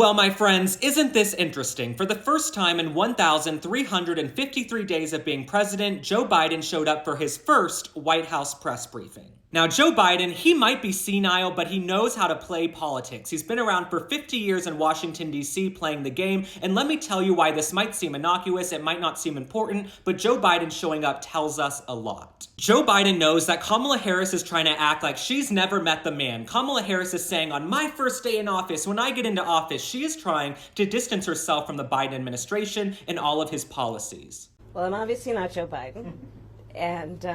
Well, my friends, isn't this interesting? For the first time in 1,353 days of being president, Joe Biden showed up for his first White House press briefing. Now, Joe Biden, he might be senile, but he knows how to play politics. He's been around for 50 years in Washington, D.C. playing the game, and let me tell you why this might seem innocuous, it might not seem important, but Joe Biden showing up tells us a lot. Joe Biden knows that Kamala Harris is trying to act like she's never met the man. Kamala Harris is saying, on my first day in office, when I get into office, she is trying to distance herself from the Biden administration and all of his policies. Well, I'm obviously not Joe Biden, and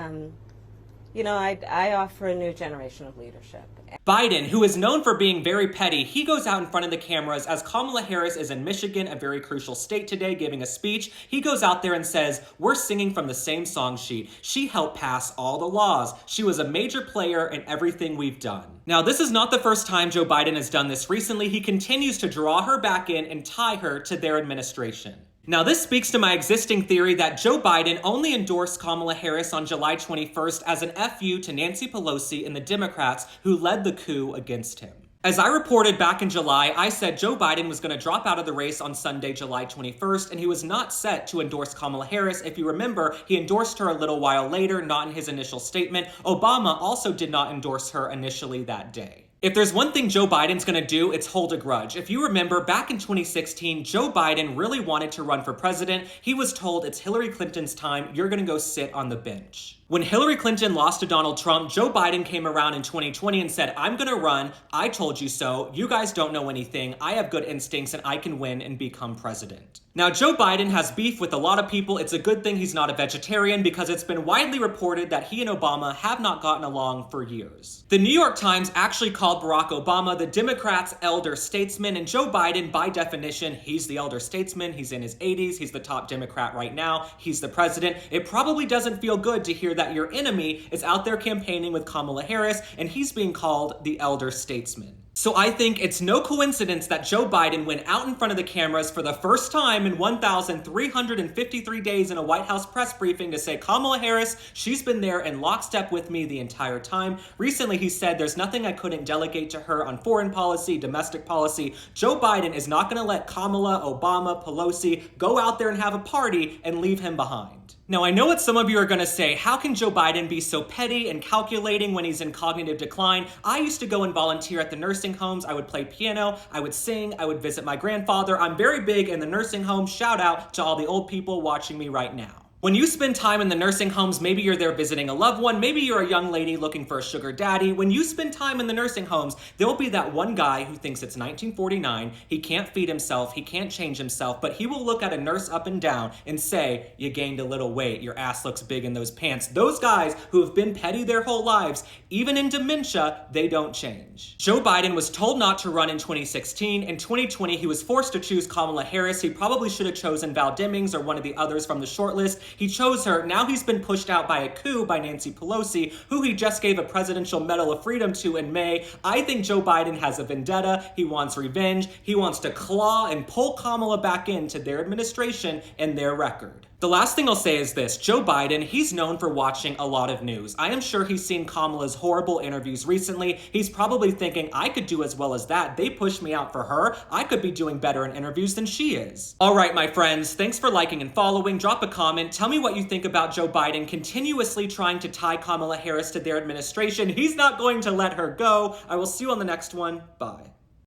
I offer a new generation of leadership. Biden, who is known for being very petty, he goes out in front of the cameras as Kamala Harris is in Michigan, a very crucial state today, giving a speech. He goes out there and says, we're singing from the same song sheet. She helped pass all the laws. She was a major player in everything we've done. Now, this is not the first time Joe Biden has done this recently. He continues to draw her back in and tie her to their administration. Now, this speaks to my existing theory that Joe Biden only endorsed Kamala Harris on July 21st as an FU to Nancy Pelosi and the Democrats who led the coup against him. As I reported back in July, I said Joe Biden was going to drop out of the race on Sunday, July 21st, and he was not set to endorse Kamala Harris. If you remember, he endorsed her a little while later, not in his initial statement. Obama also did not endorse her initially that day. If there's one thing Joe Biden's going to do, it's hold a grudge. If you remember, back in 2016, Joe Biden really wanted to run for president. He was told it's Hillary Clinton's time, you're going to go sit on the bench. When Hillary Clinton lost to Donald Trump, Joe Biden came around in 2020 and said, I'm going to run. I told you so. You guys don't know anything. I have good instincts and I can win and become president. Now, Joe Biden has beef with a lot of people. It's a good thing he's not a vegetarian because it's been widely reported that he and Obama have not gotten along for years. The New York Times actually called Barack Obama the Democrats' elder statesman, and Joe Biden, by definition, he's the elder statesman. He's in his 80s. He's the top Democrat right now. He's the president. It probably doesn't feel good to hear that your enemy is out there campaigning with Kamala Harris and he's being called the elder statesman. So I think it's no coincidence that Joe Biden went out in front of the cameras for the first time in 1,353 days in a White House press briefing to say, Kamala Harris, she's been there in lockstep with me the entire time. Recently, he said there's nothing I couldn't delegate to her on foreign policy, domestic policy. Joe Biden is not going to let Kamala, Obama, Pelosi go out there and have a party and leave him behind. Now, I know what some of you are going to say, how can Joe Biden be so petty and calculating when he's in cognitive decline? I used to go and volunteer at the nursing homes. I would play piano, I would sing, I would visit my grandfather. I'm very big in the nursing home. Shout out to all the old people watching me right now. When you spend time in the nursing homes, maybe you're there visiting a loved one, maybe you're a young lady looking for a sugar daddy. When you spend time in the nursing homes, there'll be that one guy who thinks it's 1949, he can't feed himself, he can't change himself, but he will look at a nurse up and down and say, you gained a little weight, your ass looks big in those pants. Those guys who have been petty their whole lives, even in dementia, they don't change. Joe Biden was told not to run in 2016. In 2020, he was forced to choose Kamala Harris. He probably should have chosen Val Demings or one of the others from the shortlist. He chose her. Now he's been pushed out by a coup by Nancy Pelosi, who he just gave a Presidential Medal of Freedom to in May. I think Joe Biden has a vendetta. He wants revenge. He wants to claw and pull Kamala back into their administration and their record. The last thing I'll say is this. Joe Biden, he's known for watching a lot of news. I am sure he's seen Kamala's horrible interviews recently. He's probably thinking, I could do as well as that. They pushed me out for her. I could be doing better in interviews than she is. All right, my friends, thanks for liking and following. Drop a comment. Tell me what you think about Joe Biden continuously trying to tie Kamala Harris to their administration. He's not going to let her go. I will see you on the next one. Bye.